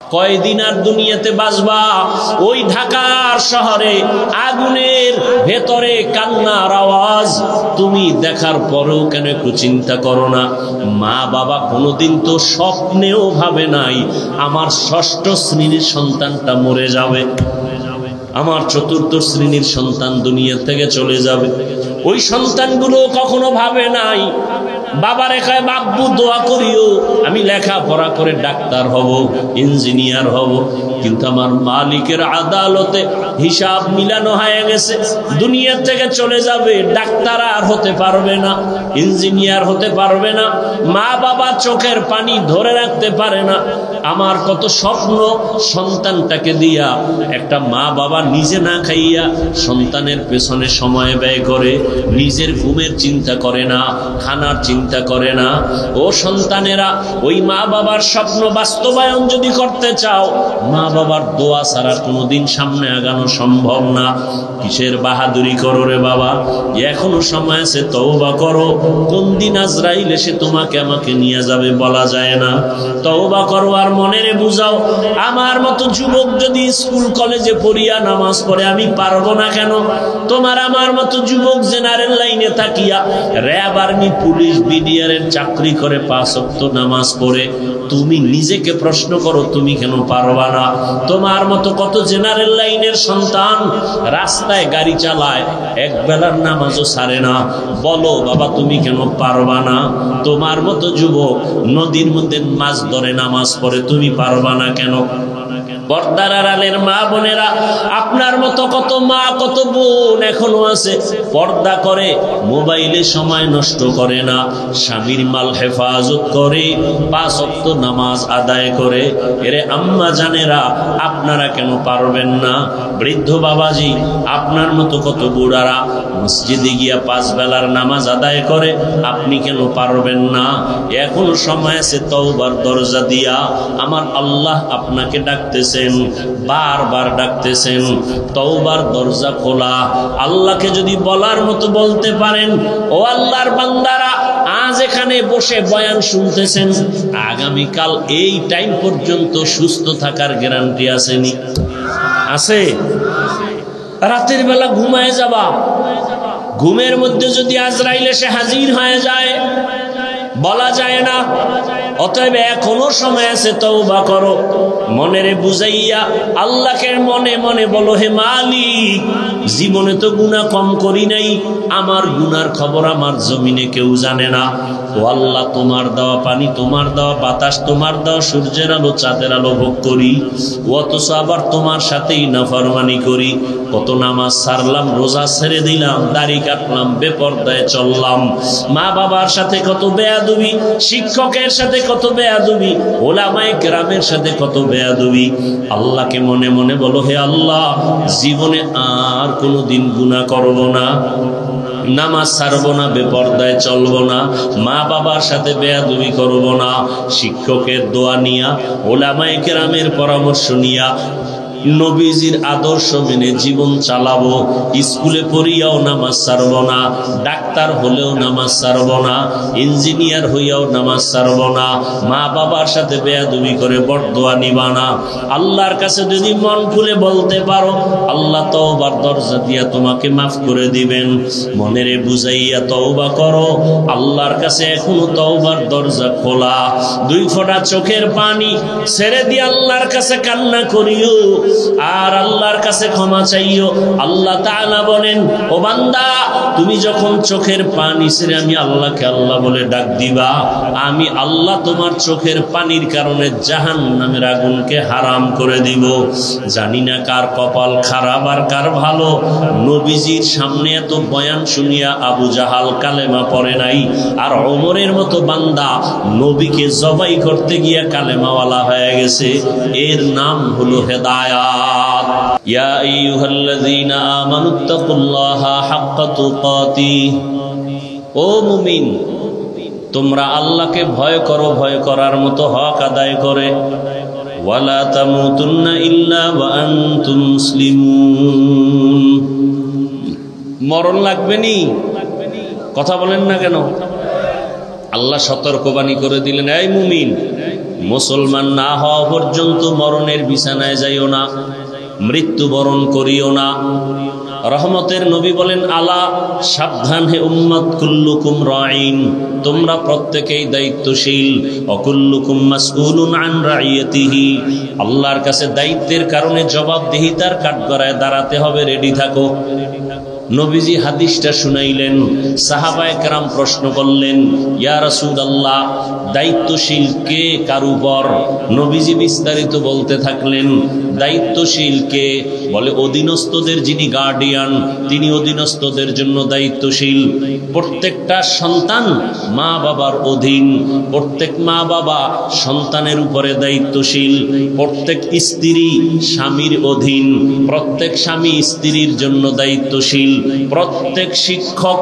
কয়দিন আর দুনিয়াতে বাঁচবা? ওই ঢাকার শহরে আগুনের ভেতরে কান্নার আওয়াজ তুমি দেখার পরেও কেন একটু চিন্তা করো না? মা বাবা কোনোদিন তো স্বপ্নেও ভাবে নাই আমার ষষ্ঠ শ্রেণীর সন্তানটা মরে যাবে, আমার চতুর্থ শ্রেণীর সন্তান দুনিয়া থেকে চলে যাবে। ওই সন্তানগুলো কখনো ভাবে নাই। বাবারে কয়, বাব্বু দোয়া করিও আমি লেখাপড়া করে ডাক্তার হব, ইঞ্জিনিয়ার হব। কিন্তু আমার মালিকের আদালতে হিসাব মিলানো হয়ে গেছে, দুনিয়া থেকে চলে যাবে, ডাক্তার আর হতে পারবে না, ইঞ্জিনিয়ার হতে পারবে না। মা বাবা চোখের পানি ধরে রাখতে পারে না। আমার কত স্বপ্ন সন্তানটাকে দিয়া, একটা মা বাবা নিজে না খাইয়া সন্তানের পেছনে সময় ব্যয় করে, নিজের ঘুমের চিন্তা করে না, খানার চিন্তা করে না। ও সন্তানেরা, ওই মা বাবার স্বপ্ন বাস্তবায়ন যদি করতে চাও, মা বাবার দোয়া ছাড়া কোনোদিন সামনে আগানো সম্ভব না। কিসের বাহাদুরি করো রে বাবা? এখনো সময় আছে, তওবা করো। কোন দিন আজরাইল এসে তোমাকে আমাকে নিয়ে যাবে বলা যায় না। তওবা করো আর মনেরে বুঝাও, আমার মতো যুবক যদি স্কুল কলেজে পড়িয়া নামাজ পড়ে আমি পারবো না কেন? তোমার আমার মতো যুবক জেনারেল লাইনে থাকিয়া র্যাব, আর্মি, পুলিশ, বিডিআরের চাকরি করে 5 ওয়াক্ত নামাজ পড়ে তুমি নিজেকে প্রশ্ন করো, তুমি কেন পারবা না? তোমার মতো কত জেনারেল লাইনের সন্তান রাস্তায় গাড়ি চালায়, এক বেলার নামাজও ছাড়ে না। বলো বাবা, তুমি কেন পারবা না? তোমার মতো যুবক নদীর মধ্যে মাছ ধরে নামাজ পড়ে, তুমি পারবা না কেন? পর্দার আড়ালের মা বোনেরা, আপনার মতো কত মা কত বোন এখনো আছে, পর্দা করে, মোবাইলে সময় নষ্ট করে না, স্বামীর মাল হেফাজত করে, 5 ওয়াক্ত নামাজ আদায় করে। এরে আম্মা জানেরা, আপনারা কেন পারবেন না? বৃদ্ধ বাবাজি, আপনার মতো কত বুড়ারা মসজিদে গিয়া 5 বেলার নামাজ আদায় করে, আপনি কেন পারবেন না? এখনো সময় আছে, তওবার দরজা দিয়া আমার আল্লাহ আপনাকে ডাকতেছে, বারবার ডাকতেছেন। তওবার দরজা খোলা। আল্লাহকে যদি বলার মতো বলতে পারেন, ও আল্লাহর বান্দারা, আজ এখানে বসে বয়ান শুনতেছেন, আগামীকাল এই টাইম পর্যন্ত সুস্থ থাকার গ্যারান্টি আসেনি? আছে? রাতের বেলা ঘুমায় যাবা, ঘুমের মধ্যে যদি আজরাইল এসে হাজির হয়ে যায়, বলা যায় না। অতএব এখনো সময় আছে, তওবা করো। মনেরে বুঝাইয়া আল্লাহকে মনে মনে বলো, হে মালিক, জীবনে তো গুনাহ কম করি নাই, আমার গুনার খবর আমার জমিনে কেউ জানে না। ও আল্লাহ, তোমার দেওয়া পানি, তোমার দেওয়া বাতাস, তোমার দেওয়া সূর্যের আলো, চাঁদের আলো ভোগ করি, অথচ আবার তোমার সাথেই নাফরমানি করি। কত নামাজ ছাড়লাম, রোজা ছেড়ে দিলাম, দাড়ি কাটলাম, বেপরদায় চললাম, মা বাবার সাথে কত বেয়াদবি, শিক্ষকের সাথে কত বেয়াদবি, ওলামায়ে কেরামের সাথে কত বেয়াদবি। আল্লাহকে মনে মনে বলো, হে আল্লাহ, জীবনে আর কোনোদিন গুনাহ করব না, নামাজ ছাড়বো না, বেপরদায় চলবো না, মা বাবার সাথে বেয়াদবি করব না, শিক্ষকের দোয়া নিয়া, ওলামায়ে কেরামের পরামর্শ নিয়া, নবীজির আদর্শ মেনে জীবন চালাবো। স্কুলে পড়িয়াও নামাজ ছাড়ব না, ডাক্তার হলেও নামাজ ছাড়ব না, ইঞ্জিনিয়ার হইয়াও নামাজ ছাড়ব না, মা বাবার সাথে বেয়াদবি করে বরদোয়া নিবা না। আল্লাহর কাছে যদি মন খুলে বলতে পারো, আল্লাহ তওবার দরজা দিয়া তোমাকে মাফ করে দিবেন। মনেরে বুঝাইয়া তওবা করো, আল্লাহর কাছে এখনো তওবার দরজা খোলা। 2 ফোঁটা চোখের পানি ছেড়ে দিয়ে আল্লাহর কাছে কান্না করিও, আর আল্লাহর কাছে ক্ষমা চাইও। আল্লাহ তাআলা বলেন, ও বান্দা, তুমি যখন চোখের পানি ছেড়ে আমি আল্লাহকে আল্লাহ বলে ডাক দিবা, আমি আল্লাহ তোমার চোখের পানির কারণে জাহান্নামের আগুনকে হারাম করে দিব। জানি না কার কপাল খারাপ আর কার ভালো। নবীজির সামনে এত বয়ান শুনিয়া আবু জাহাল কালেমা পড়ে নাই, আর ওমরের মতো বান্দা নবীকে জবাই করতে গিয়া কালেমাওয়ালা হয়ে গেছে। এর নাম হলো হেদায়েত। ইয়া আইয়ুহাল্লাযীনা আমানুত্তাকুল্লাহা হাক্কা তুকাতিহ, ও মুমিন, তোমরা আল্লাহকে ভয় করো, ভয় করার মতো হক আদায় করে। ওয়ালা তামুতুন্না ইল্লা ওয়া আনতুম মুসলিমুন। মরণ লাগবে নি? কথা বলেন না কেন? আল্লাহ সতর্কবাণী করে দিলেন, এই মুমিন, মুসলমান না হওয়া পর্যন্ত মরণের বিছানায় যাইও না, মৃত্যুবরণ করিও না। রহমতের নবী বলেন, আলা সাবধান হে উম্মত, কুল্লুকুম রাঈন, তোমরা প্রত্যেকেই দায়িত্বশীল, অকুল্লুকুম মাসউলুন আন রাইয়াতিহি, আল্লাহর কাছে দায়িত্বের কারণে জবাবদিহিতার কাঠগড়ায় দাঁড়াতে হবে, রেডি থাকো। নবীজি হাদিসটা শুনাইলেন, সাহাবায়ে কেরাম প্রশ্ন করলেন, ইয়া রাসূলুল্লাহ, দায়িত্বশীল কে কার উপর? নবীজি বিস্তারিত বলতে থাকলেন, দায়িত্বশীল কে? বলে অধীনস্থদের যিনি গার্ডিয়ান, তিনি অধীনস্থদের জন্য দায়িত্বশীল। প্রত্যেকটা সন্তান মা বাবার অধীন, প্রত্যেক মা বাবা সন্তানের উপরে দায়িত্বশীল, প্রত্যেক স্ত্রী স্বামীর অধীন, প্রত্যেক স্বামী স্ত্রীর জন্য দায়িত্বশীল, প্রত্যেক শিক্ষক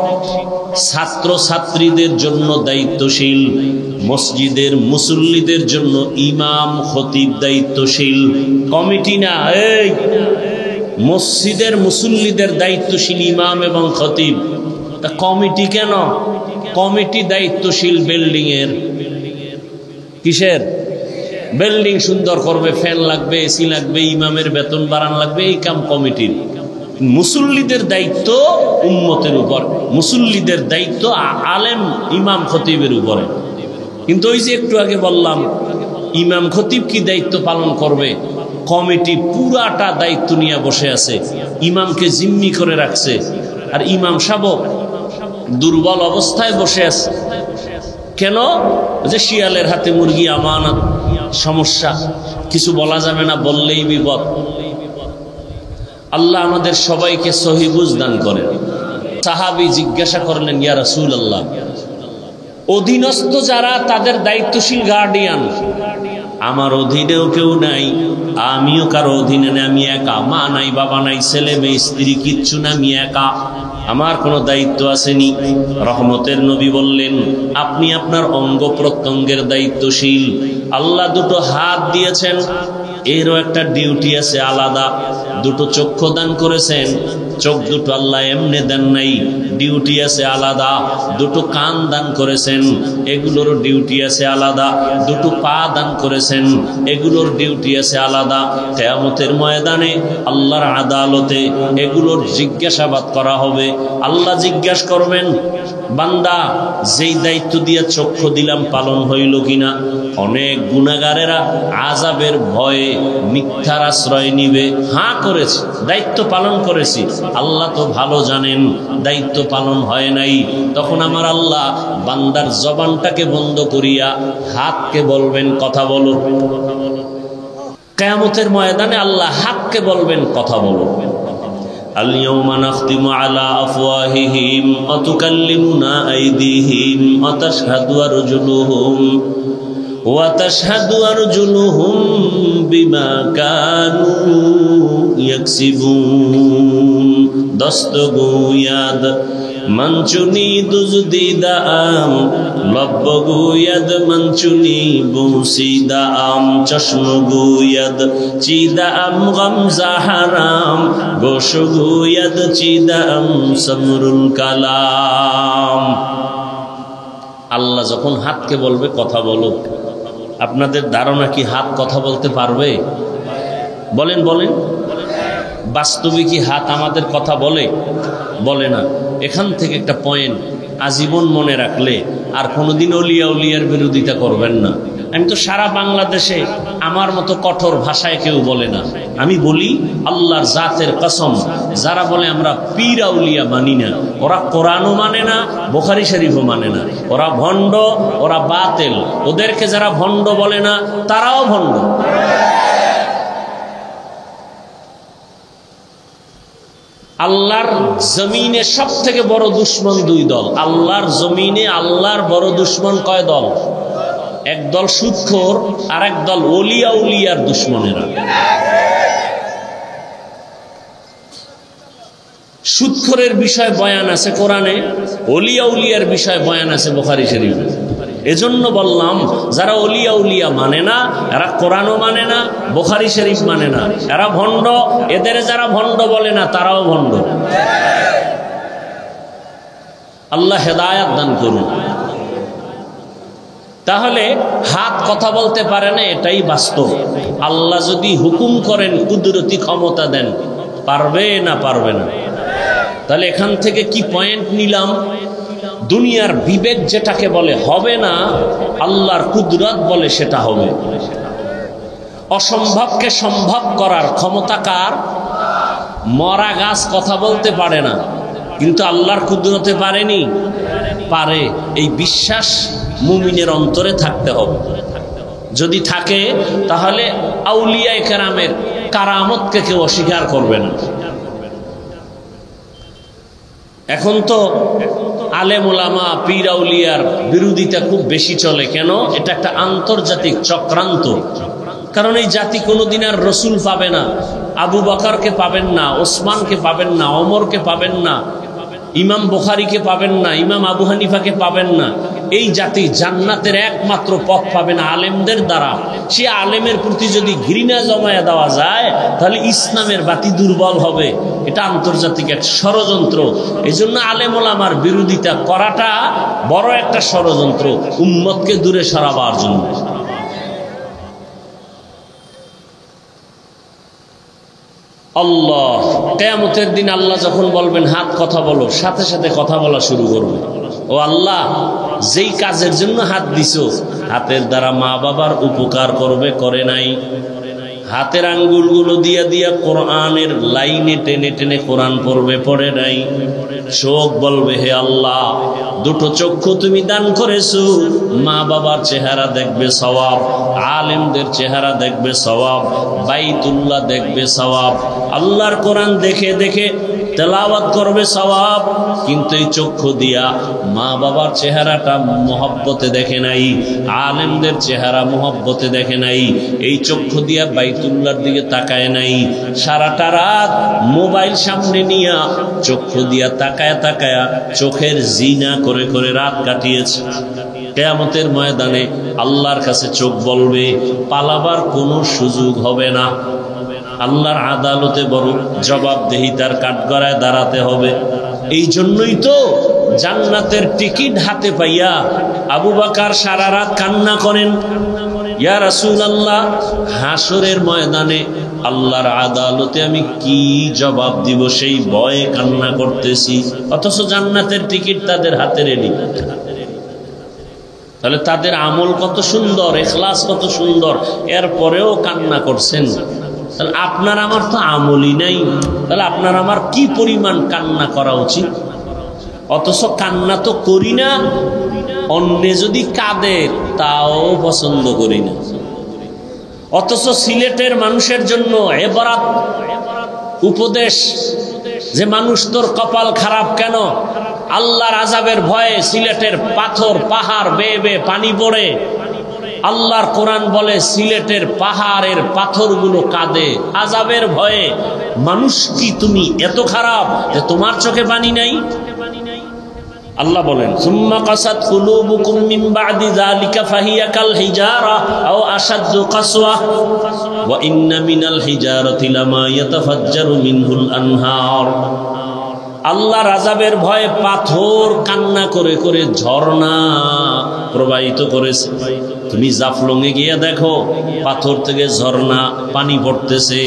ছাত্র ছাত্রীদের জন্য দায়িত্বশীল, মসজিদের মুসল্লিদের জন্য ইমাম খতিব দায়িত্বশীল। কমিটি না, এই মসজিদের মুসল্লিদের দায়িত্বশীল ইমাম এবং খতিব। কমিটি কেন? কমিটি দায়িত্বশীল বিল্ডিং এর। কিসের? বিল্ডিং সুন্দর করবে, ফ্যান লাগবে, এসি লাগবে, ইমামের বেতন বাড়ান লাগবে, এই কাম কমিটির। মুসল্লিদের দায়িত্ব উম্মতের উপর, মুসল্লিদের দায়িত্ব আলেম ইমাম খতিবের উপরে। কিন্তু ওই যে একটু আগে বললাম, ইমাম খতিব কি দায়িত্ব পালন করবে? কমিটি পুরাটা দায়িত্ব নিয়ে বসে আছে, ইমামকে জিম্মি করে রাখছে, আর ইমাম সাহেব দুর্বল অবস্থায় বসে আছে। কেন? যে শিয়ালের হাতে মুরগি আমানত, সমস্যা, কিছু বলা যাবে না, বললেই বিপদ। আল্লাহ আমাদের সবাইকে সহি বুঝ দান করেন। সাহাবী জিজ্ঞাসা করলেন, ইয়া রাসূলুল্লাহ, অধীনস্থ যারা তাদের দায়িত্বশীল গার্ডিয়ান, আমার অধীনেও কেউ নাই, আমিও কারো অধীনে নেই, আমি একা, মা নাই, বাবা নাই, ছেলে মেয়ে স্ত্রী কিচ্ছু না, আমি একা, আমার কোনো দায়িত্ব আসেনি। রহমতের নবী বললেন, আপনি আপনার অঙ্গ প্রত্যঙ্গের দায়িত্বশীল। আল্লাহ দুটো হাত দিয়েছেন, এরও একটা ডিউটি আছে আলাদা। দুটো চক্ষু দান করেছেন, চোখ দুটো আল্লাহ এমনি দেন নাই, ডিউটি আছে আলাদা। দুটো কান দান করেছেন, এগুলোর ডিউটি আছে আলাদা। দুটো পা দান করেছেন, এগুলোর ডিউটি আছে আলাদা। কিয়ামতের ময়দানে আল্লাহর আদালতে এগুলোর জিজ্ঞাসাবাদ করা হবে। আল্লাহ জিজ্ঞাসা করবেন, বান্দা যেই দায়িত্ব দিয়ে চক্ষু দিলাম পালন হইল কিনা? অনেক গুনাহগারেরা আযাবের ভয়ে মিথ্যার আশ্রয় নিবে, হ্যাঁ করেছি, দায়িত্ব পালন করেছি, আল্লাহ তো ভালো জানেন দায়িত্ব পালন হয় নাই। তখন আমার আল্লাহ বান্দার জবানটাকে বন্ধ করিয়া হাতকে বলবেন, কথা বলো। কিয়ামতের ময়দানে আল্লাহ হাতকে বলবেন, কথা বলো। اليوم نختم على أفواههم وتكلمنا أيديهم وتشهد أرجلهم بما كانوا يكسبون دستگوید منچونی دزدیده ام لب گوید منچونی بوسیده ام چشم گوید چیده ام غم زهرام گوش گوید چیده ام صبر الکلام। আল্লাহ যখন হাতকে বলবে কথা বলো, আপনাদের ধারণা কি হাত কথা বলতে পারবে? বলেন বলেন, বাস্তবে কি হাত আমাদের কথা বলে? বলে না। এখান থেকে একটা পয়েন্ট আজীবন মনে রাখলে আর কোনোদিন অলিয়া উলিয়ার বিরোধিতা করবেন না। আমি তো সারা বাংলাদেশে আমার মতো কঠোর ভাষায় কেউ বলে না। আমি বলি আল্লাহর জাতের কসম, যারা বলে আমরা পীর আউলিয়া মানি না, ওরা কোরআনও মানে না, বুখারী শরীফও মানে না, ওরা ভণ্ড, ওরা বাতিল। ওদেরকে যারা ভণ্ড বলে না তারাও ভণ্ড। আল্লাহর জমিনে সব থেকে বড় দুশ্মন দুই দল। আল্লাহর জমিনে আল্লাহর বড় দুশ্মন কয় দল? এক দল সুদখোর, আর এক দল ওলিয়া উলিয়ার দুশ্মনেরা। সুদখোরের বিষয় বয়ান আছে কোরআনে, ওলিয়া উলিয়ার বিষয় বয়ান আছে বুখারী শরীফে। এজন্য বললাম, যারা ওলিয়া উলিয়া মানে না, এরা কোরআনও মানে না, বুখারী শরীফ মানে না, এরা ভণ্ড। এদের যারা ভণ্ড বলে না তারাও ভণ্ড। আল্লাহ হেদায়াত দান করুন। তাহলে হাত কথা বলতে পারে না, এটাই বাস্তব। আল্লাহ যদি হুকুম করেন, কুদরতি ক্ষমতা দেন, পারবে না পারবে না? তাহলে এখান থেকে কি পয়েন্ট নিলাম? দুনিয়ার বিবেক যেটাকে বলে হবে না, আল্লাহর কুদরত বলে সেটা হবে। অসম্ভবকে সম্ভব করার ক্ষমতা কার? মরা গাছ কথা বলতে পারে না, কিন্তু আল্লাহর কুদরতে পারেনি? পারে। এই বিশ্বাস মুমিনের অন্তরে থাকতে হবে। যদি থাকে তাহলে আউলিয়া কেরামের কারামতকে কেউ অস্বীকার করবে না। এখন তো আলেম ওলামা পীর আউলিয়ার বিরোধিতা খুব বেশি চলে। কেন? এটা একটা আন্তর্জাতিক চক্রান্ত। কারণ এই জাতি কোনোদিন আর রসুল পাবে না, আবু বকরকে পাবেন না, ওসমানকে পাবেন না, ওমরকে পাবেন না, ইমাম বুখারীকে পাবেন না, ইমাম আবু হানিফাকে পাবেন না। এই জাতি জান্নাতের একমাত্র পথ পাবে না আলেমদের দ্বারা। সে আলেমের প্রতি যদি ঘৃণা জমায়া দেওয়া যায়, তাহলে ইসলামের বাতি দুর্বল হবে। এটা আন্তর্জাতিক এক ষড়যন্ত্র। এই জন্য আলেম ওলামার বিরোধিতা করাটা বড় একটা ষড়যন্ত্র, উম্মতকে দূরে সরাবার জন্য। আল্লাহ কিয়ামতের দিন আল্লাহ যখন বলবেন হাত কথা বলো, সাথে সাথে কথা বলা শুরু করবে। ও আল্লাহ, যেই কাজের জন্য হাত দিছো, হাতের দ্বারা মা বাবার উপকার করবে, করে নাই। হাতের আঙ্গুলগুলো দিয়া দিয়া কোরআনের লাইনে টেনে টেনে কোরআন পড়বে, পড়ে নাই। চোখ বলবে হে আল্লাহ, দুটো চক্ষু তুমি দান করেছো, মা বাবার চেহারা দেখবে সওয়াব, আলেমদের চেহারা দেখবে সওয়াব, বাইতুল্লাহ দেখবে সওয়াব, আল্লাহর কোরআন দেখে দেখে তেলাওয়াত করবে সওয়াব। কিন্তু এই চক্ষু দিয়া মা বাবার চেহারাটা মহব্বতে দেখে নাই, আলেমদের চেহারা মহব্বতে দেখে নাই। এই চক্ষু দিয়া বাইতুল্লাহর দিকে তাকায় নাই। সারাটা রাত মোবাইল সামনে নিয়া চক্ষু দিয়া তাকায়া তাকায়া চোখের জিনা করে করে রাত কাটিয়েছে। কিয়ামতের ময়দানে আল্লাহর কাছে চোখ বলবে, পালাবার কোনো সুযোগ হবে না। আল্লাহর আদালতে বড় জবাবদেহিতার কাঠগড়ায় দাঁড়াতে হবে। এই জন্যই তো জান্নাতের টিকিট হাতে পাইয়া আবু বকর সারা রাত কান্না করেন, ইয়া রাসূলুল্লাহ, হাসরের ময়দানে আল্লাহর আদালতে আমি কি জবাব দিব, সেই ভয়ে কান্না করতেছি। অথচ জান্নাতের টিকিট তাদের হাতে রেডি। তাহলে তাদের আমল কত সুন্দর, ইখলাস কত সুন্দর, এরপরেও কান্না করছেন। তাহলে আপনার আমার তো আমলই নাই, তাহলে আপনার আমার কি পরিমাণ কান্না করা উচিত? অথচ কান্না তো করি না। অন্যে যদি কাঁদে তাও পছন্দ করি না। অথচ সিলেটের মানুষের জন্য ইবরাত, উপদেশ, যে মানুষ তোর কপাল খারাপ কেন, আল্লাহর আযাবের ভয়ে সিলেটের পাথর পাহাড় বেয়ে বেয়ে পানি পড়ে। আল্লাহর কোরআন বলে সিলেটের পাহাড়ের পাথরগুলো কাঁদে আযাবের ভয়ে। মানুষ কি তুমি এত খারাপ যে তোমার চোখে পানি নাই? আল্লাহ বলেন, সুম্মা কাসাত কুলুবুকুম মিন বাদি যালিকা ফাহিয়া কাল হিজারা আও আশাদ্দু কাসওয়া ওয়া ইন্না মিনাল হিজারাতি লামা ইয়াতাফাজ্জারু মিনহুল আনহার। আল্লাহর আযাবের ভয়ে পাথর কান্না করে করে ঝর্ণা প্রবাহিত করেছে। তুমি জাফলংয়ে গিয়ে দেখো, পাথর থেকে ঝর্ণা পানি পড়তেছে।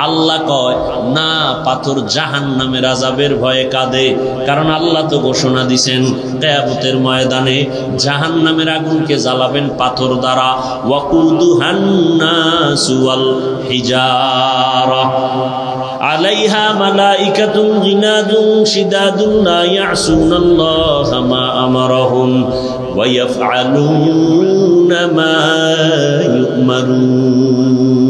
আল্লাহ কয় না, পাথর জাহান্নামের আযাবের ভয়ে কাঁদে। কারণ আল্লাহ তো ঘোষণা দিয়েছেন কিয়ামতের ময়দানে জাহান্নামের আগুনকে জ্বালাবেন পাথর দ্বারা। ওয়াকুদুহান নাসু ওয়াল হিজারা আলাইহা মালাইকাতুন গিনাদুন শিদাদুন লা ইয়াসুনাল্লাহা মা আমারাহুম ওয়া ইয়াফআলুনা মা ইউমারুন।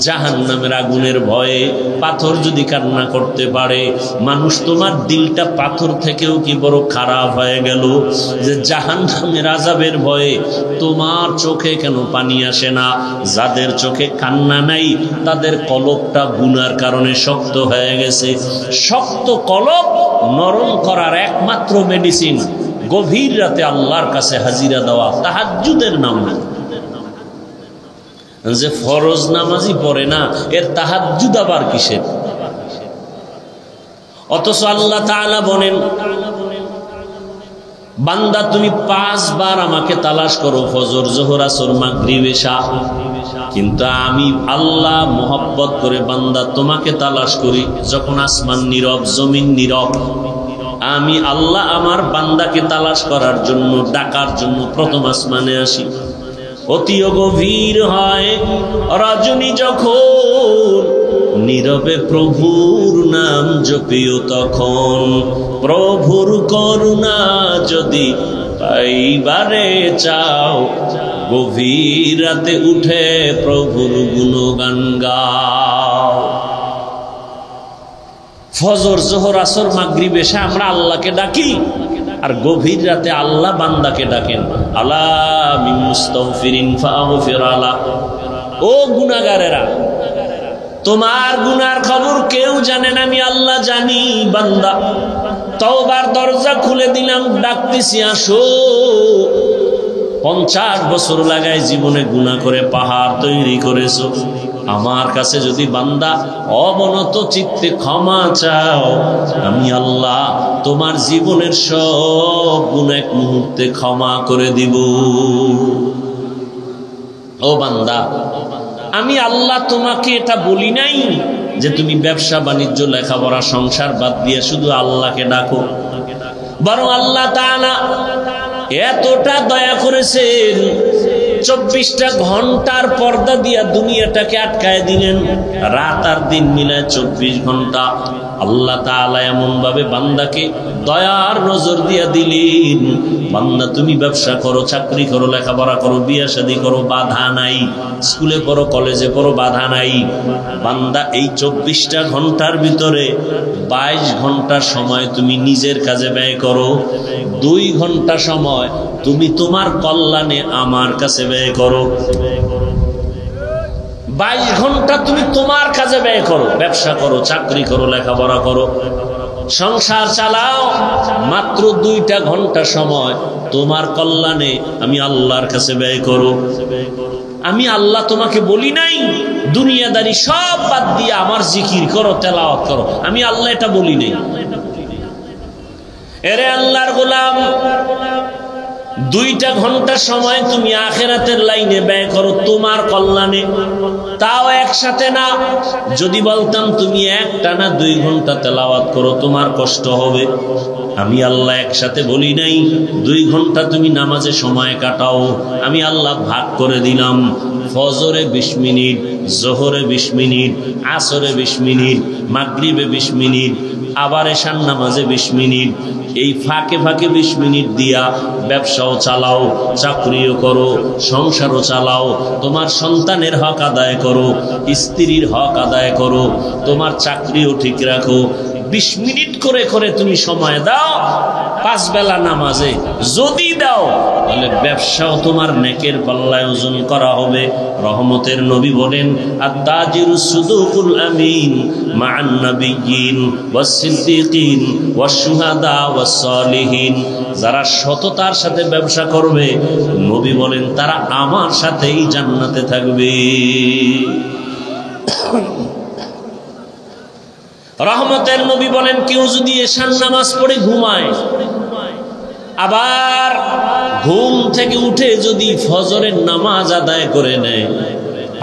জাহান্নামের আগুনের ভয়ে পাথর যদি কান্না করতে পারে, মানুষ তোমার দিলটা পাথর থেকেও কি বড় খারাপ হয়ে গেল যে জাহান্নামের আযাবের ভয়ে তোমার চোখে কেন পানি আসে না? যাদের চোখে কান্না নাই তাদের কলবটা গুনার কারণে শক্ত হয়ে গেছে। শক্ত কলব নরম করার একমাত্র মেডিসিন গভীর রাতে আল্লাহর কাছে হাজিরা দেওয়া, তাহাজ্জুদের নামাজ। যে ফরজ নামাজই পড়ে না, এর তাহাজ্জুদ আবার কিসের? অথচ আল্লাহ তাআলা বলেন, বান্দা তুমি 5 বার আমাকে তালাশ করো, ফজর, যোহর, আসর, মাগরিব, এশা, কিন্তু আমি আল্লাহ মোহাব্বত করে বান্দা তোমাকে তালাশ করি যখন আসমান নীরব, জমিন নীরব। আমি আল্লাহ আমার বান্দাকে তালাশ করার জন্য, ডাকার জন্য প্রথম আসমানে আসি। অতিও গভীর হয় রজনী যখন, নীরবে প্রভুর নাম জপিও তখন। প্রভুর করুণা যদি পাইবারে চাও, গভীর রাতে উঠে প্রভুর গুণগান গাও। ফজর, যোহর, আসর, মাগরিব, এশা আমরা আল্লাহকে ডাকি, আর গভীর রাতে আল্লাহ বান্দাকে ডাকেন। আলা মিন মুস্তাগফিরিন ফাগফির আলা। ও গুনাহগারেরা, তোমার গুনার খবর কেউ জানে না, আমি আল্লাহ জানি। বান্দা, তওবার দরজা খুলে দিলাম, ডাকতেছি আসো। 50 বছর লাগায় জীবনে গুনাহ করে পাহাড় তৈরি করেছো, আমার কাছে যদি বান্দা অবনত চিত্তে ক্ষমা চাও, আমি আল্লাহ তোমার জীবনের সব গুনাহ এক মুহূর্তে ক্ষমা করে দিব। ও বান্দা, আমি আল্লাহ তোমাকে এটা বলি নাই যে তুমি ব্যবসা বাণিজ্য, লেখাপড়া, সংসার বাদ দিয়ে শুধু আল্লাহকে ডাকো, বরং আল্লাহ তাআলা এতটা দয়া করেছেন, 24টা ঘন্টার পর্দা দিয়া দুনিয়াটাকে আটকায় দিলেন। রাত আর দিন মিলায় 24 ঘন্টা আল্লাহ তাআলা এমন ভাবে বান্দাকে দয়ার নজর দিয়া দিলেন। বান্দা তুমি ব্যবসা করো, চাকরি করো, লেখাপড়া করো, বিয়ে শাদী করো, বাধা নাই। স্কুলে পড়ো, কলেজে পড়ো, বাধা নাই। বান্দা এই 24টা ঘন্টার ভিতরে 22 ঘন্টা সময় তুমি নিজের কাজে ব্যয় করো, 2 ঘন্টা সময় তুমি তোমার কল্যাণে আমার কাছে ব্যয় করো। 22 ঘন্টা তুমি তোমার কাজে ব্যয় করো, ব্যবসা করো, চাকরি করো, লেখাপড়া করো, সংসার চালাও। মাত্র 2টা ঘন্টা সময় তোমার কল্যাণে আমি আল্লাহর কাছে ব্যয় করো। আমি আল্লাহ তোমাকে বলি নাই দুনিয়াদারি সব বাদ দিয়ে আমার জিকির করো, তেলাওয়াত করো। আমি আল্লাহ এটা বলি নাই। এরে আল্লাহর গোলাম, 2টা ঘন্টা সময় তুমি আখিরাতের লাইনে ব্যয় করো তোমার কল্যাণে, তাও একসাথে না। যদি বলতাম তুমি একটানা 2 ঘন্টা তেলাওয়াত করো, তোমার কষ্ট হবে। আমি আল্লাহ একসাথে বলি নাই 2 ঘন্টা তুমি নামাজে সময় কাটাও। আমি আল্লাহ ভাগ করে দিলাম, ফজরে 20 মিনিট, যোহরে 20 মিনিট, আসরে 20 মিনিট, মাগরিবে 20 মিনিট, আবার এশার নামাজে 20 মিনিট। এই ফাঁকে ফাঁকে 20 মিনিট দিয়া ব্যবসাও চালাও, চাকরিও করো, সংসারও চালাও, তোমার সন্তানের হক আদায় করো, স্ত্রীর হক আদায় করো, তোমার চাকরিও ঠিক রাখো। 20 মিনিট করে করে তুমি সময় দাও 5 বেলা নামাজে। যদি দাও তাহলে ব্যবসাও তোমার নেকের পাল্লায় ওজন করা হবে। রহমতের নবী বলেন, আত-তাজিরুস সুদুকুল আমিন মা'আন নাবিয়্যিন ওয়াস সিদ্দিকিন ওয়াস শুহাদা ওয়াস সালিহিন। যারা সততার সাথে ব্যবসা করবে, নবী বলেন তারা আমার সাথেই জান্নাতে থাকবে। রহমতের নবী বলেন, কেউ যদি এশার নামাজ পড়ে ঘুমায়, আবার ঘুম থেকে উঠে যদি ফজরের নামাজ আদায় করে নেয়,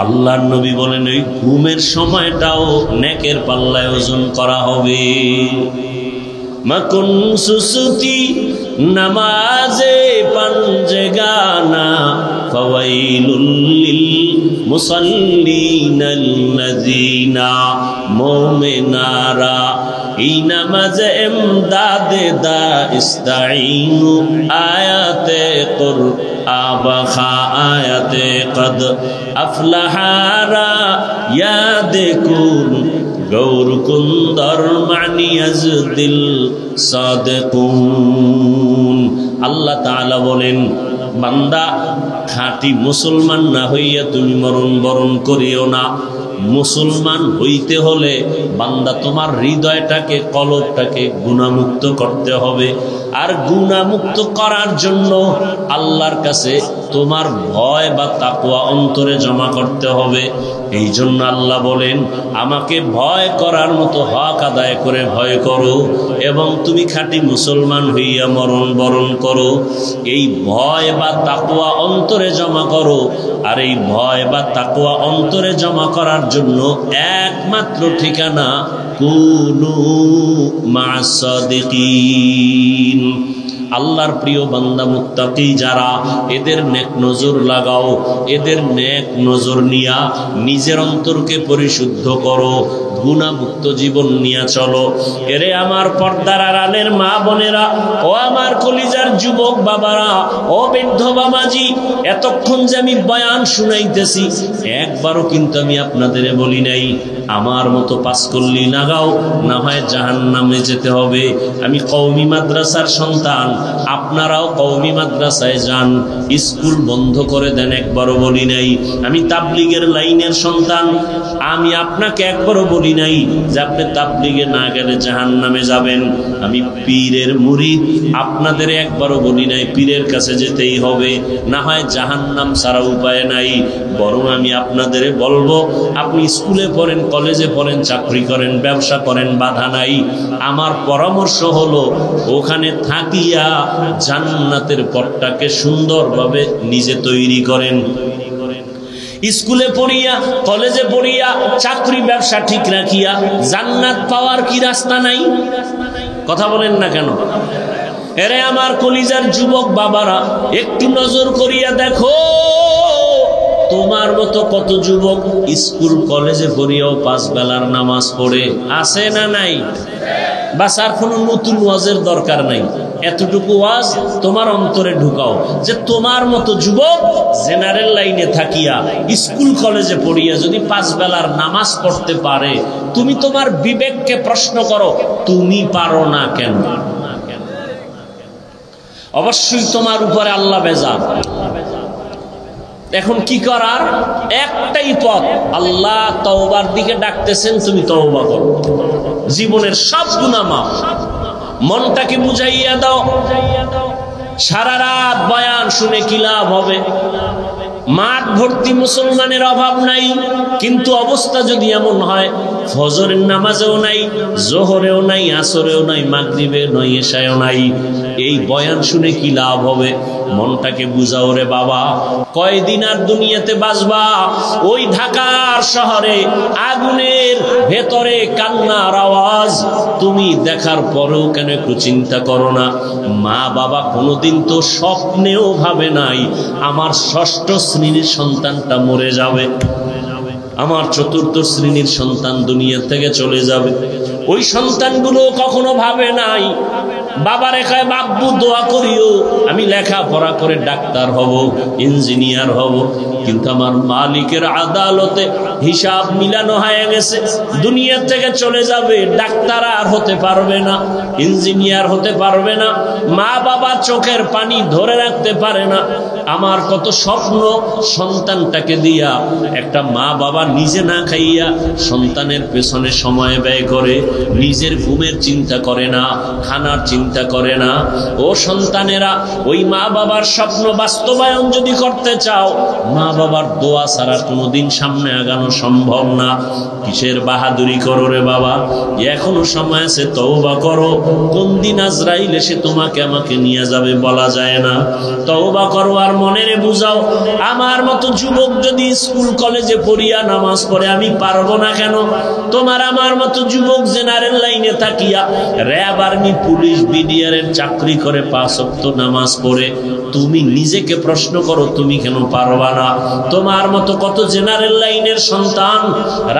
আল্লাহর নবী বলেন ওই ঘুমের সময়টাও নেকের পাল্লায় ওজন করা হবে। মাকুন সুসুতি নামাজে পাঞ্জেগানা ফাওয়াইলুল লিল মুসাল্লিনাল্লাযিনা মুমিনারা এই নামাজে ইমদাদে দা ইস্তাঈনু আয়াতে কুর আবাখা আয়াতে কদ আফলাহারা ইয়াদেকুন গৌর কুন্দর মানিয়াজ দিল সাদেকুন। আল্লাহ তাআলা বলেন, বান্দা খাঁটি মুসলমান না হইয়া তুমি মরণ বরণ করিও না। মুসলমান হইতে হলে বান্দা তোমার হৃদয়টাকে, কলবটাকে গুনাহমুক্ত করতে হবে। আর গুনাহ মুক্ত করার জন্য আল্লাহর কাছে তোমার ভয় বা তাকওয়া অন্তরে জমা করতে হবে। এই জন্য আল্লাহ বলেন, আমাকে ভয় করার মতো হক আদায় করে ভয় করো এবং তুমি খাঁটি মুসলমান হইয়া মরণ বরণ করো। এই ভয় বা তাকওয়া অন্তরে জমা করো। আর এই ভয় বা তাকওয়া অন্তরে জমা করার জন্য একমাত্র ঠিকানা কুনু মা'আস সাদিকিন। আল্লাহর প্রিয় বান্দা মুত্তাকি যারা, এদের নেক নজর লাগাও, এদের নেক নজর নিয়া নিজের অন্তরকে পরিশুদ্ধ করো, গুনাহমুক্ত জীবন নিয়ে চলো। এরে আমার পর্দার আড়ালের মা বোনেরা, ও আমার কলিজার যুবক বাবারা, ও বৃদ্ধ বাবাজি, এতক্ষণ যে আমি বয়ান শুনাইতেছি একবারও কিন্তু আমি আপনাদের বলি নাই আমার মতো পাঁচকল্লি লাগাও, না হয় জাহান্নামে যেতে হবে। আমি কওমি মাদ্রাসার সন্তান, আপনারাও কওমি মাদ্রাসায় যান, স্কুল বন্ধ করে দেন, একবারও বলি নাই। আমি তাবলিগের লাইনের সন্তান, আমি আপনাকে একবারও বলি নাই যে আপনি তাবলিগে না গেলে জাহান্নামে যাবেন। আমি পীরের মুরিদ, আপনাদের একবারও বলি নাই পীরের কাছে যেতেই হবে, না হয় জাহান্নাম ছাড়া উপায় নাই। বরং আমি আপনাদের বলবো, আপনি স্কুলে পড়েন, কলেজে পড়েন, চাকরি করেন, ব্যবসা করেন, বাধা নাই। আমার পরামর্শ হলো ওখানে থাকিয়া জান্নাতের পথটাকে সুন্দরভাবে নিজে তৈরি করেন। স্কুলে পড়িয়া, কলেজে পড়িয়া, চাকরি ব্যবসা ঠিক রাখিয়া জান্নাত পাওয়ার কি রাস্তা নাই? কথা বলেন না কেন? এরে আমার কলিজার যুবক বাবারা, একটু নজর করিয়া দেখো, তোমার মতো কত যুবক স্কুল কলেজে পড়িয়াও 5 বেলার নামাজ পড়ে আছে না নাই? বাস আর কোনো নতুন ওয়াজের দরকার নাই। এতটুকু ওয়াজ তোমার অন্তরে ঢুকাও যে তোমার মতো যুবক জেনারেল লাইনে থাকিয়া স্কুল কলেজে পড়িয়া যদি 5 বেলার নামাজ পড়তে পারে, তুমি তোমার বিবেককে প্রশ্ন করো, তুমি পারো না কেন? অবশ্যই তোমার উপরে আল্লাহ বেজার। এখন কি করার? একটাই পথ, আল্লাহ তওবার দিকে ডাকতেছেন, তুমি তওবা করো, জীবনের সব গুনাহ মাফ। মনটাকে বুঝাইয়া দাও। সারা রাত বয়ান শুনে কি লাভ হবে? মাঠ ভর্তি মুসলমানের অভাব নাই, কিন্তু অবস্থা যদি এমন হয় ফজরের নামাজেও নাই, জোহরেও নাই, আসরেও নাই, মাগরিবে নয়, এশায়ও নাই, এই বয়ান শুনে কি লাভ হবে? মনটাকে বুঝাও রে বাবা, কয়দিন আর দুনিয়াতে বাঁচবা? ওই ঢাকার শহরে আগুনের ভেতরে কান্নার আওয়াজ তুমি দেখার পরেও কেন একটু চিন্তা করো না? মা বাবা কোনোদিন তো স্বপ্নেও ভাবে নাই আমার 6ষ্ঠ শ্রেণীর সন্তানটা মরে যাবে, আমার 4র্থ শ্রেণীর সন্তান দুনিয়া থেকে চলে যাবে। ওই সন্তানগুলো কখনো ভাবে নাই বাবার একাই বাব্বু দোয়া করিও আমি লেখাপড়া করে ডাক্তার হব, ইঞ্জিনিয়ার হব। কিন্তু আমার মালিকের আদালতে হিসাব মিলানো হয়ে গেছে, দুনিয়া থেকে চলে যাবে, ডাক্তার আর হতে পারবে না, ইঞ্জিনিয়ার হতে পারবে না, মা বাবা চোখের পানি ধরে রাখতে পারে না। আমার কত স্বপ্ন সন্তানটাকে দিয়া, একটা মা বাবা নিজে না খাইয়া সন্তানের পেছনে সময় ব্যয় করে, নিজের ঘুমের চিন্তা করে না, খানার চিন্তা করে না। ও সন্তানেরা, ওই মা বাবার স্বপ্ন বাস্তবায়ন যদি করতে চাও, মা বাবার দোয়া ছাড়া কোনোদিন সামনে আগানো সম্ভব না। কিসের বাহাদুরি করো রে বাবা? এখনো সময় আছে, তওবা করো। কোন দিন আজরাইল এসে তোমাকে আমাকে নিয়ে যাবে বলা যায় না। তওবা করো আর মনেরে বুঝাও, আমার মতো যুবক যদি স্কুল কলেজে পড়িয়া নামাজ পড়ে আমি পারবো না কেন? তোমার আমার মতো যুবক জেনারেল লাইনে থাকিয়া র্যাব, আর্মি, পুলিশ, বিডিআরের চাকরি করে 5 ওয়াক্ত নামাজ পড়ে, তুমি নিজেকে প্রশ্ন করো তুমি কেন পারবা না? তোমার মতো কত জেনারেল লাইনের সন্তান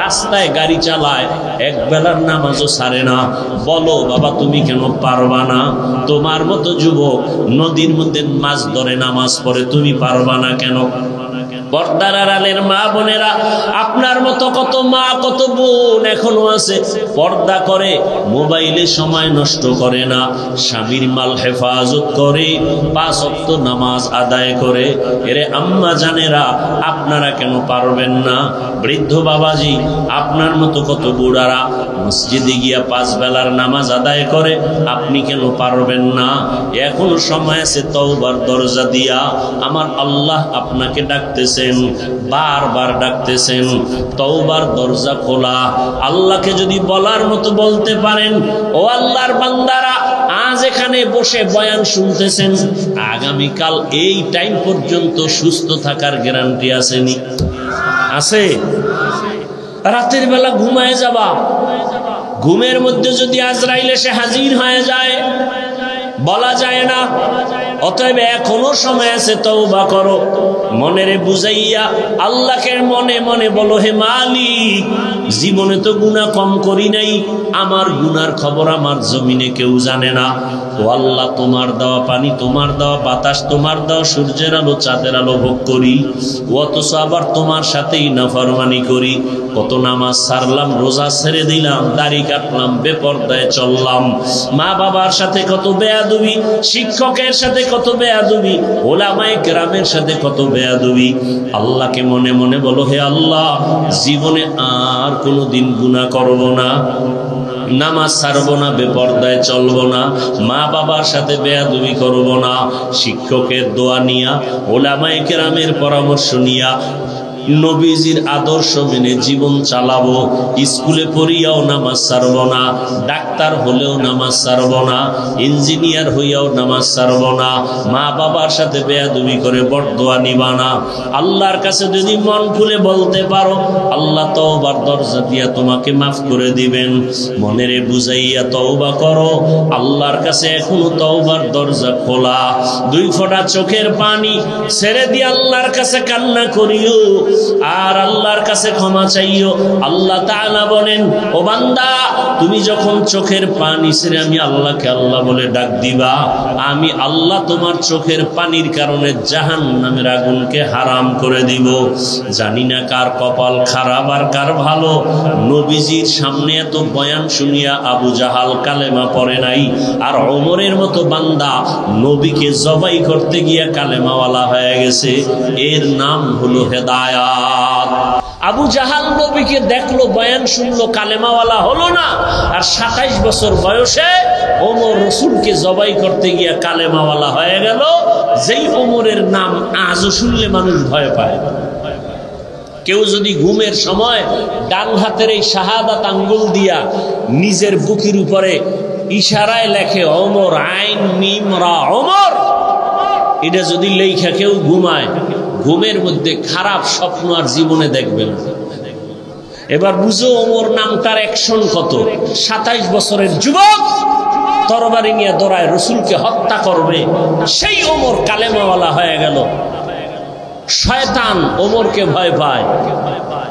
রাস্তায় গাড়ি চালায়, 1 বেলার নামাজও ছাড়ে না, বলো বাবা তুমি কেন পারবা না? তোমার মতো যুবক নদীর মধ্যে মাছ ধরে নামাজ পড়ে, তুমি পারবা না কেন? পর্দার আড়ালের মা বোনেরা, আপনি আপনার মতো কত মা কত বোন এখনো আছে, পর্দা করে, মোবাইলে সময় নষ্ট করে না, স্বামীর মাল হেফাজত করে, 5 ওয়াক্ত নামাজ আদায় করে। এরে আম্মা জানেরা, আপনারা কেন পারবেন না? বৃদ্ধ বাবাজি, আপনার মতো কত বুড়ারা মসজিদে গিয়া 5 বেলার নামাজ আদায় করে, আপনি কেন পারবেন না? এখনো সময় আছে তওবার দরজা দিয়া। আমার আল্লাহ আপনাকে ডাকতেছেন, বারবার ডাকতেছেন, তওবার দরজা খোলা। আল্লাহকে যদি বলার মতো বলতে পারেন, ও আল্লাহর বান্দারা, আজ এখানে বসে বয়ান শুনতেছেন, আগামীকাল এই টাইম পর্যন্ত সুস্থ থাকার গ্যারান্টি আসেনি? আছে? রাতের বেলা ঘুমায় যাবা, ঘুমের মধ্যে যদি আজরাইল এসে হাজির হয়ে যায়, বলা যায় না। অতএব এখনো সময় আছে, তওবা করো। মনেরে বুঝাইয়া আল্লাহকে মনে মনে বলো, হে মালিক, জীবনে তো গুনাহ কম করি নাই, আমার গুনার খবর আমার জমিনে কেউ জানে না। ও আল্লাহ, তোমার দেওয়া পানি, তোমার দেওয়া বাতাস, তোমার দেওয়া সূর্যের আলো চাঁদের আলো ভোগ করি, অথচ আবার তোমার সাথেই নাফরমানি করি। কত নামাজ ছাড়লাম, রোজা ছেড়ে দিলাম, দাড়ি কাটলাম, বেপরদায় চললাম, মা বাবার সাথে কত বেয়াদবি, শিক্ষকের সাথে কত বেয়াদবি, ওলামায়ে কেরামের সাথে কত বেয়াদবি। আল্লাহকে মনে মনে বলো, হে আল্লাহ, জীবনে আর কোনোদিন গুনাহ করব না, নামাজ ছাড়বো না, বেপরদায় চলবো না, মা বাবার সাথে বেয়াদবি করব না, শিক্ষকের দোয়া নিয়া, ওলামায়ে কেরামের পরামর্শ নিয়া, নবীজির আদর্শ মেনে জীবন চালাবো। স্কুলে পড়িয়াও নামাজ ছাড়বো না, ডাক্তার হলেও নামাজ ছাড়বো না, ইঞ্জিনিয়ার হইয়াও নামাজ ছাড়বো না, মা বাবার সাথে বেয়াদবি করে বরদোয়া নিবা না। আল্লাহর কাছে যদি মন খুলে বলতে পারো, আল্লাহ তওবার দরজা দিয়া তোমাকে মাফ করে দিবেন। মনেরে বুঝাইয়া তওবা করো, আল্লাহর কাছে এখনো তওবার দরজা খোলা। 2 ফোঁটা চোখের পানি ছেড়ে দিয়ে আল্লাহর কাছে কান্না করিও, আর আল্লাহর কাছে ক্ষমা চাইও। আল্লাহ তাআলা বলেন, ও বান্দা, তুমি যখন চোখের পানি ছেড়ে আমি আল্লাহকে আল্লাহ বলে ডাক দিবা, আমি আল্লাহ তোমার চোখের পানির কারণে জাহান্নামের আগুনকে হারাম করে দিব। জানি না কার কপাল খারাপ আর কার ভালো। নবীজির সামনে এত বয়ান শুনিয়া আবু জাহাল কালেমা পড়ে নাই, আর ওমরের মতো বান্দা নবীকে জবাই করতে গিয়া কালেমাওয়ালা হয়ে গেছে। এর নাম হলো হেদায়েত। আবু জাহাল নবীকে দেখলো, বয়ান শুনলো, কালেমাওয়ালা হলো না, আর 27 বছর বয়সে ওমর রসুলকে জবাই করতে গিয়া কালেমাওয়ালা হয়ে গেল। যেই ওমরের নাম আজও শুনলে মানুষ ভয় পায়। কেউ যদি ঘুমের সময় ডান হাতের এই শাহাদাত আঙ্গুল দিয়া নিজের বুকের উপরে ইশারায় লেখে ওমর, আইন মিম রা, ওমর, এটা যদি লেখা কেউ ঘুমায়, ঘুমের মধ্যে খারাপ স্বপ্ন আর জীবনে দেখবে না। এবার বুঝো ওমর নামটার অ্যাকশন কত। 27 বছরের যুবক তরবারি নিয়ে দৌড়ায়, রসুলকে হত্যা করবে, সেই ওমর কালেমাওয়ালা হয়ে গেল। শয়তান ওমরকে ভয় পায়,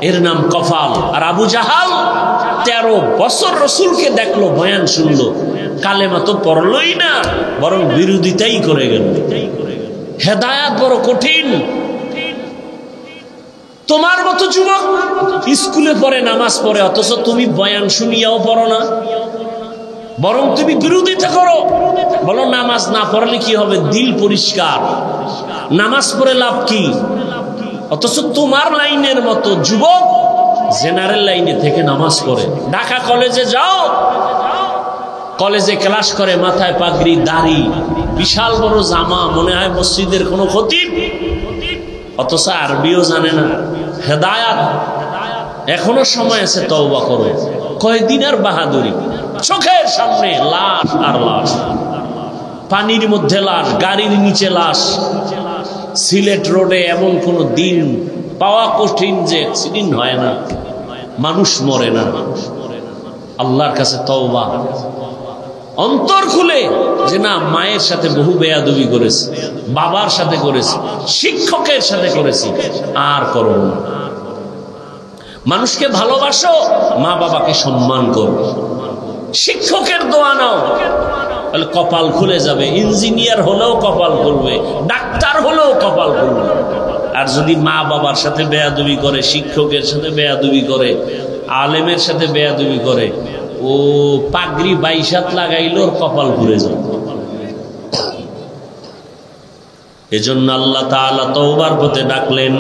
এর নাম কফাল। আর আবু জাহাল 13 বছর রসুলকে দেখলো, বয়ান শুনলো, কালেমা তো পড়লই না, বরং বিরোধিতাই করে গেল। হেদায়েত বড় কঠিন। তোমার মতো যুবক স্কুলে পড়ে, নামাজ পড়ে, অথচ তুমি বয়ান শুনিয়াও পড়ো না, বরং তুমি বিরোধিতা করো। বলো নামাজ না পড়লে কি হবে, দিল পরিষ্কার, নামাজ পড়ে লাভ কি? অথচ তোমার লাইনের মতো যুবক জেনারেল লাইনে থেকে নামাজ পড়ে। ঢাকা কলেজে যাও, কলেজে ক্লাস করে, মাথায় পাগড়ি, দাড়ি, বিশাল বড় জামা, মনে হয় মসজিদের কোনো খতিব, অথচ আরবিও জানে না। হেদায়েত এখনো সময় আছে, তওবা করো। কয়দিন আর বাহাদুরি? চোখের সামনে লাশ আর লাশ, পানির মধ্যে লাশ, গাড়ির নিচে লাশ। সিলেট রোডে এমন কোন দিন পাওয়া কঠিন যে অ্যাক্সিডেন্ট হয় না, মানুষ মরে না। আল্লাহর কাছে তওবা, অন্তর খুলে যে না, মায়ের সাথে বহু বেয়াদবি করেছি, বাবার সাথে করেছি, শিক্ষকের সাথে করেছি, আর করব না। মানুষকে ভালোবাসো, মা বাবাকে সম্মান করো, শিক্ষকের দোয়া নাও, তাহলে কপাল খুলে যাবে। ইঞ্জিনিয়ার হলেও কপাল খুলবে, ডাক্তার হলেও কপাল খুলবে। আর যদি মা বাবার সাথে বেয়াদবি করে, শিক্ষকের সাথে বেয়াদবি করে, আলেমের সাথে বেয়াদবি করে, ও পাগড়ি 22 হাত লাগাইলো ওর কপাল ঘুরে যায়। এজন্য আল্লাহ তাআলা তওবার পথে ডাকলেন,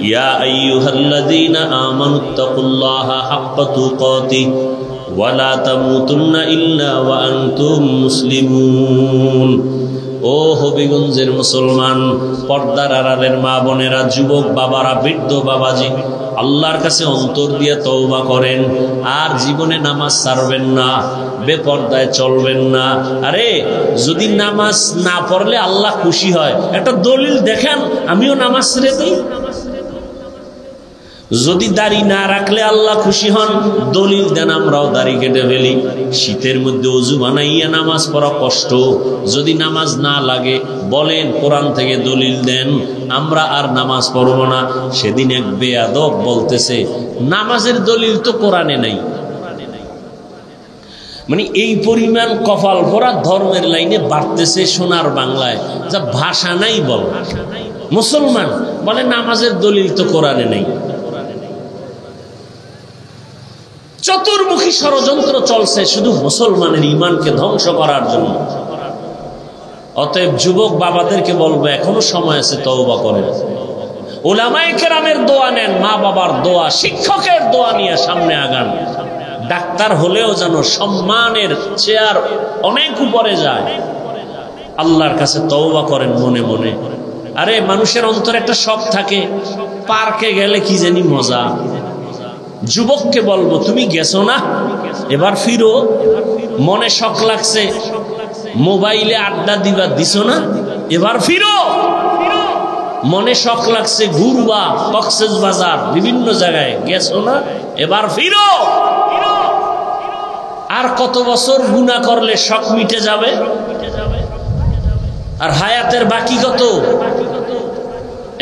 ইয়া আইয়ুহাল্লাযীনা আমানুত্তাকুল্লাহা হাক্কা তুকাতিহি ওয়া লা তামুতুন্না ইল্লা ওয়া আনতুম মুসলিমুন। ও হবিগঞ্জের মুসলমান, পর্দার আড়ালের মা বোনেরা, যুবক বাবারা, বৃদ্ধ বাবাজি, আল্লাহর কাছে অন্তর দিয়ে তওবা করেন, আর জীবনে নামাজ ছাড়বেন না, বেপর্দায় চলবেন না। আরে যদি নামাজ না পড়লে আল্লাহ খুশি হয়, একটা দলিল দেখেন, আমিও নামাজ ছেড়ে দিই। যদি দাড়ি না রাখলে আল্লাহ খুশি হন, দলিল দেন, আমরাও দাড়ি কেটে ফেলি। শীতের মধ্যে ওযু বানাইয়া নামাজ পড়া কষ্ট, যদি নামাজ না লাগে বলেন, কোরআন থেকে দলিল দেন, আমরা আর নামাজ পড়ব না। সেদিন এক বেয়াদব বলতেছে, নামাজের দলিল তো কোরআনে নাই। মানে এই পরিমাণ কপাল পরা ধর্মের লাইনে বাড়তেছে সোনার বাংলায়, যা ভাষা নাই বল। মুসলমান বলে নামাজের দলিল তো কোরআনে নেই। চতুর্মুখী ষড়যন্ত্র চলছে শুধু মুসলমানের ঈমানকে ধ্বংস করার জন্য। অতএব যুবক বাবাদেরকে বলবো, এখনো সময় আছে, তওবা করেন। উলামায়ে কেরামের দোয়া নেন, মা বাবার দোয়া, শিক্ষকের দোয়া নিয়ে সামনে আগান। ডাক্তার হলেও যেন সম্মানের চেয়ার অনেক উপরে যায়। আল্লাহর কাছে তওবা করেন মনে মনে। আরে মানুষের অন্তরে একটা শখ থাকে, পার্কে গেলে কি জানি মজা। যুবককে বলবো, তুমি গেছো না, এবার ফিরো। মনে শখ লাগছে, মোবাইলে আড্ডা দিবা, দিছো না, এবার ফিরো। মনে শখ লাগছে ঘুরবা, কক্সবাজার বিভিন্ন জায়গায়, গেছো না, এবার ফিরো। আর কত বছর গুনাহ করলে শখ মিটে যাবে? আর হায়াতের বাকি কত?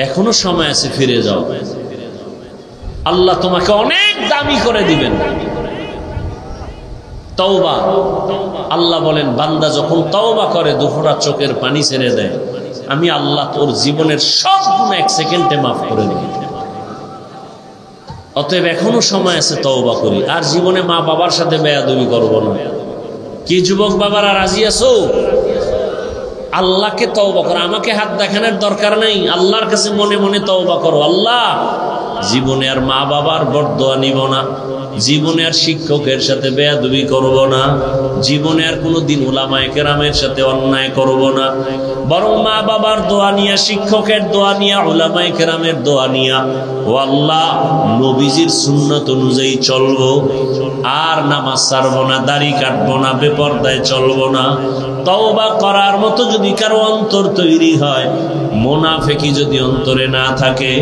এখনো সময় আছে, ফিরে যাও। আল্লাহ তোমাকে অনেক দামি করে দিবেন। তওবা, আল্লাহ বলেন, বান্দা যখন তওবা করে, দুফোঁটা চোখের পানি ছেড়ে দেয়, আমি আল্লাহ তোর জীবনের সব গুনাহ 1 সেকেন্ডে মাফ করে দিই। অতএব এখনো সময় আছে, তওবা করি। আর জীবনে মা বাবার সাথে বেয়াদবি করব না। কি যুবক বাবারা রাজি আছো? আল্লাহকে তওবা করো, আমাকে হাত দেখানোর দরকার নাই। আল্লাহর কাছে মনে মনে তওবা করো, আল্লাহ জীবনে আর মা বাবার বরদোয়া নিব না, জীবনে আর শিক্ষকের সাথে বেয়াদবি করব না, জীবনে আর কোনোদিন উলামায়ে কেরামের সাথে অন্যায় করব না, বরং মা বাবার দোয়া নিয়া, শিক্ষকের দোয়া নিয়া, উলামায়ে কেরামের দোয়া নিয়া, ও আল্লাহ নবীজির সুন্নাত অনুযায়ী চলবো, আর নামাজ ছাড়বো না, দাড়ি কাটবো না, বেপরদায় চলবো না। তওবা করার মতো যদি কারো অন্তর তৈরি হয়, মুনাফিকি যদি অন্তরে না থাকে,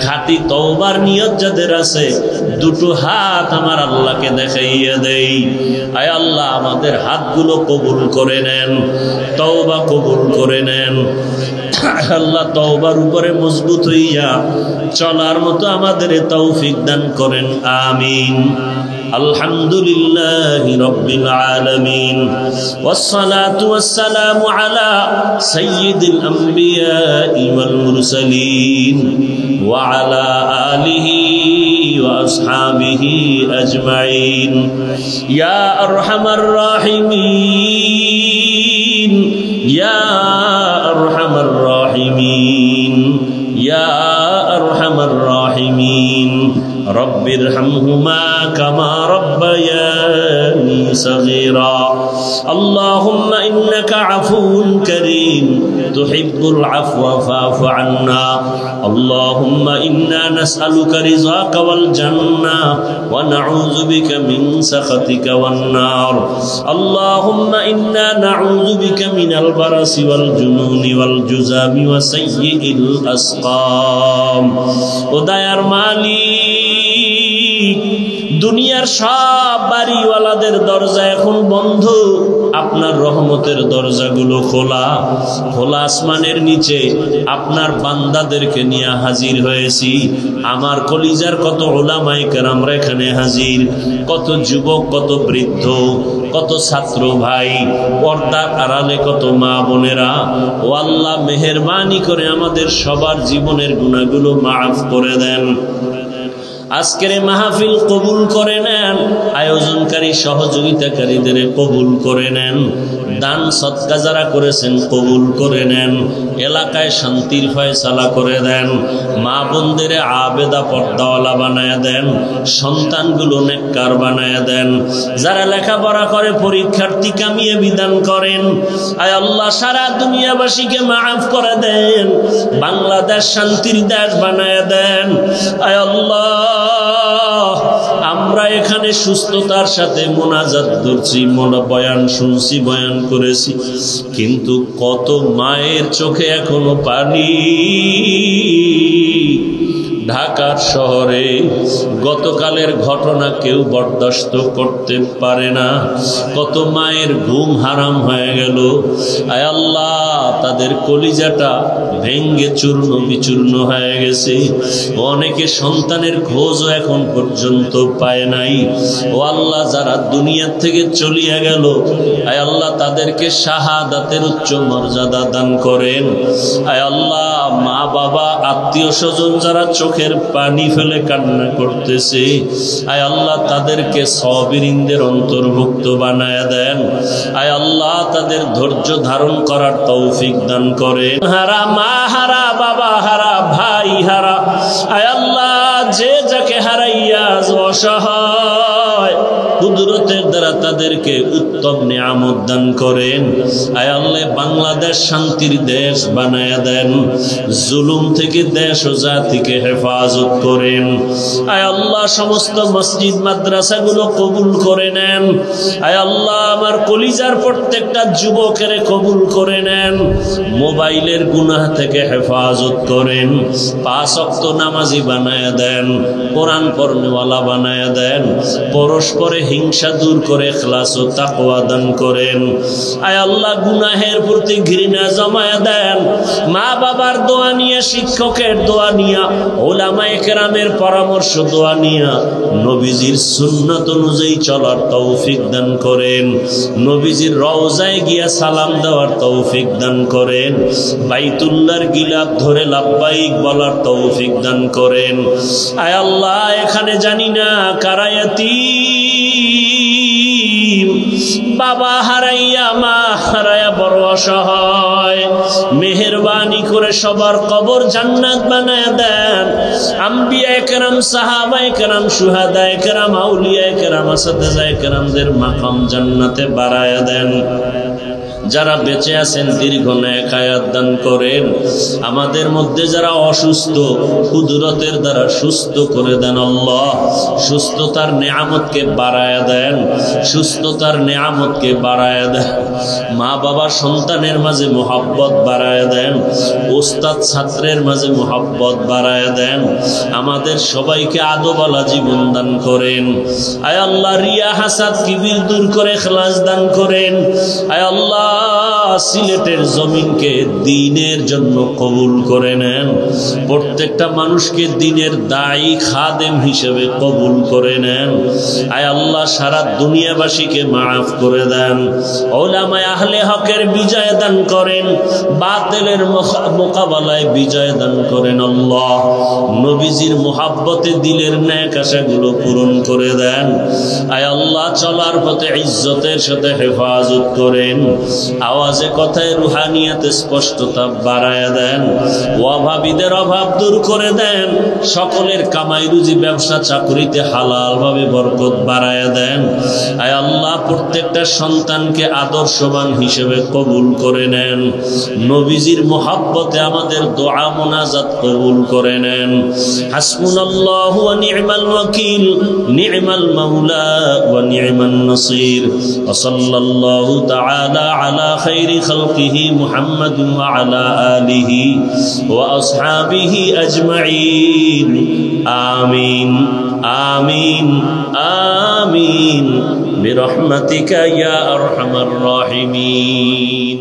খাঁটি তওবার নিয়ত যাদের আছে, দুটো হাত আমার আল্লাহকে দেখাইয়া দেই। আয় আল্লাহ, আমাদের হাতগুলো কবুল করে নেন, তওবা কবুল করে নেন। আল্লাহ তওবার উপরে মজবুত হইয়া চলার মতো আমাদের তৌফিক দান করেন, আমিন। আলহামদুলিল্লাহি রাব্বিল আলামিন, ওয়াসসালাতু ওয়াসসালামু আলা সাইয়্যিদিল আমবিয়াই ওয়াল মুরসালিন ওয়া আলা আলিহি ওয়া আসহাবিহি আজমাইন। ইয়া আরহামার রাহিমিন, ইয়া আরহামার রাহিমিন, ইয়া আরহামার রাহিমিন। রব্বিরহামহুমা কামা রব্বায়ানি সগীরা। আল্লাহুম্মা ইন্নাকা আফুউন কারীম তুহিব্বুল আফওয়া ফা'ফু আন্না। আল্লাহুম্মা ইন্না নাসআলুকা রিযাকা ওয়াল জান্নাহ ওয়া নাউযু বিকা মিন সাখাতিকা ওয়ান নার। আল্লাহুম্মা ইন্না নাউযু বিকা মিনাল বারাসি ওয়াল জুনুনি ওয়াল জুযামি ওয়া সাইয়্যিল আসকাম। ও দয়ার মালিক, দুনিয়ার সব বাড়িওয়ালাদের দরজা এখন বন্ধ, আপনার রহমতের দরজাগুলো খোলা। খোলা আসমানের নিচে আপনার বান্দাদেরকে নিয়ে হাজির হয়েছি। আমার কলিজার কত উলামায়ে কেরামরা এখানে হাজির, কত যুবক, কত বৃদ্ধ, কত ছাত্র ভাই, পর্দার আড়ালে কত মা বোনেরা, ও আল্লাহ মেহেরবানি করে আমাদের সবার জীবনের গুনাহগুলো মাফ করে দেন। আজকের মাহফিল কবুল করে নেন, আয়োজনকারী সহযোগিতাকারীদের কবুল করে নেন, দান সদকা যারা করেছেন কবুল করে নেন, এলাকায় শান্তির ফয়সালা করে দেন, মা বোনদের আবেদা পর্দাওয়ালা বানায় দেন, সন্তানগুলো নেককার বানায় দেন, যারা লেখাপড়া করে পরীক্ষার্থী কামিয়ে বিধান করেন। আয় আল্লাহ সারা দুনিয়াবাসীকে মাফ করে দেন, বাংলাদেশ শান্তির দেশ বানায় দেন। আয় আল্লাহ আমরা এখানে সুস্থতার সাথে মোনাজাত করছি, বয়ান শুনছি, বয়ান করেছি, কিন্তু কত মায়ের চোখে এখনো পানি। ঢাকার শহরে গতকালের ঘটনা কেউ বরদাস্ত করতে পারে না, কত মায়ের ঘুম হারাম হয়ে গেল। আয় আল্লাহ তাদের কলিজাটা ভেঙ্গে চূর্ণ বিচূর্ণ হয়ে গেছে, অনেকে সন্তানের খোঁজও এখন পর্যন্ত পায় নাই। ও আল্লাহ যারা দুনিয়ার থেকে চলিয়া গেল, আয় আল্লাহ তাদেরকে শাহাদাতের উচ্চ মর্যাদা দান করেন। আয় আল্লাহ মা বাবা আত্মীয় স্বজন যারা চোখের পানি ফেলে কান্না করতেছে, আয় আল্লাহ তাদেরকে সাবিরিনদের অন্তর্ভুক্ত বানায় দেন। আয় আল্লাহ তাদের ধৈর্য ধারণ করার তৌফিক দান করেন। হারা মা হারা, বাবা হারা, ভাই হারা, আয় আল্লাহ যে যাকে হারাইয়া অসহায়, কুদরতের দ্বারা তাদেরকে উত্তম নিয়ামত দান করেন। আয় আল্লাহ বাংলাদেশ শান্তির দেশ বানায় দেন, জুলুম থেকে দেশ ও জাতিকে হেফাজত করেন। আয় আল্লাহ সমস্ত মসজিদ মাদ্রাসাগুলো কবুল করে নেন। আয় আল্লাহ আমার কলিজার প্রত্যেকটা যুবকের কবুল করে নেন, মোবাইলের গুনাহ থেকে হেফাজত করেন, 5 ওয়াক্ত নামাজি বানায় দেন, কোরআন পড়নেওয়ালা বানায় দেন, পরস্পরে হিংসা দূর করে ইখলাস ও তাকওয়া দান করেন। আয় আল্লাহ গুনাহের প্রতি ঘৃণা জমায় দেন, মা বাবার দোয়া নিয়ে, শিক্ষকের দোয়া নিয়া, উলামায়ে কেরামের পরামর্শ দোয়া নিয়া নবীজির সুন্নাত অনুযায়ী চলার তৌফিক দান করেন, নবীজির রওজায় গিয়া সালাম দেওয়ার তৌফিক দান করেন, বাইতুল্লাহর গিলাফ ধরে লাব্বাইক বলার তৌফিক দান করেন। আয় আল্লাহ এখানে জানি না কারা ইয়াতীম, বাবা হারাইয়া মা হারাইয়া বড় অসহায়, মেহেরবানি করে সবার কবর জান্নাত বানায় দেন। আম্বিয়ায়ে কেরাম, সাহাবায়ে কেরাম, শুহাদায়ে কেরাম, আউলিয়ায়ে কেরাম, আসাদায়ে কেরামদের মাকাম জান্নাতে বাড়ায়া দেন। যারা বেঁচে আছেন দীর্ঘ নেক হায়াত দান করেন। আমাদের মধ্যে যারা অসুস্থ, কুদরতের দ্বারা সুস্থ করে দেন আল্লাহ। সুস্থতার নিয়ামতকে বাড়ায়া দেন, সুস্থতার নিয়ামতকে বাড়ায়া দেন। মা বাবা সন্তানের মাঝে মোহাব্বত বাড়ায়া দেন, ওস্তাদ ছাত্রের মাঝে মোহাব্বত বাড়ায়া দেন। আমাদের সবাইকে আদবওয়ালা জীবন দান করেন। আয় আল্লাহ রিয়া হাসাদ কিবির দূর করে ইখলাস দান করেন। আয় আল্লাহ সিলেটের জমিনকে দ্বীনের জন্য কবুল করে নেন, প্রত্যেকটা মানুষকে দ্বীনের দায়ী খাদেম হিসেবে কবুল করে নেন। আয় আল্লাহ সারা দুনিয়াবাসীকে মাফ করে দেন, উলামায়ে আহলে হকের বিজয় দান করেন, বাতিলের মোকাবেলায় বিজয় দান করেন। আল্লাহ নবীজির মুহাব্বতে দিলের নেক আশাগুলো পূরণ করে দেন। আয় আল্লাহ চলার পথে ইজ্জতের সাথে হেফাজত করেন, আওয়াজে কথায় রুহানিয়াতে স্পষ্টতা বাড়ায়া দেন, অভাবীদের অভাব দূর করে দেন, সকলের কামাই রুজি ব্যবসা চাকরিতে হালাল ভাবে বরকত বাড়ায়া দেন। আয় আল্লাহ প্রত্যেকটা সন্তানকে আদর্শবান হিসেবে কবুল করে নেন, নবীজির মুহাব্বতে আমাদের দোয়া মুনাজাত কবুল করে নেন। হাসবুনাল্লাহু ওয়া নি'মাল ওয়াকিল, নি'মাল মাওলা ওয়া নি'মান নাসির। ওয়া সাল্লাল্লাহু তাআলা আলা খাইরি খালকিহি মুহাম্মাদ ওয়া আলা আলিহি ওয়া আসহাবিহি আজমাইন। আমিন আমিন আমিন বিরহমাতিকা ইয়া আরহামার রাহিমিন।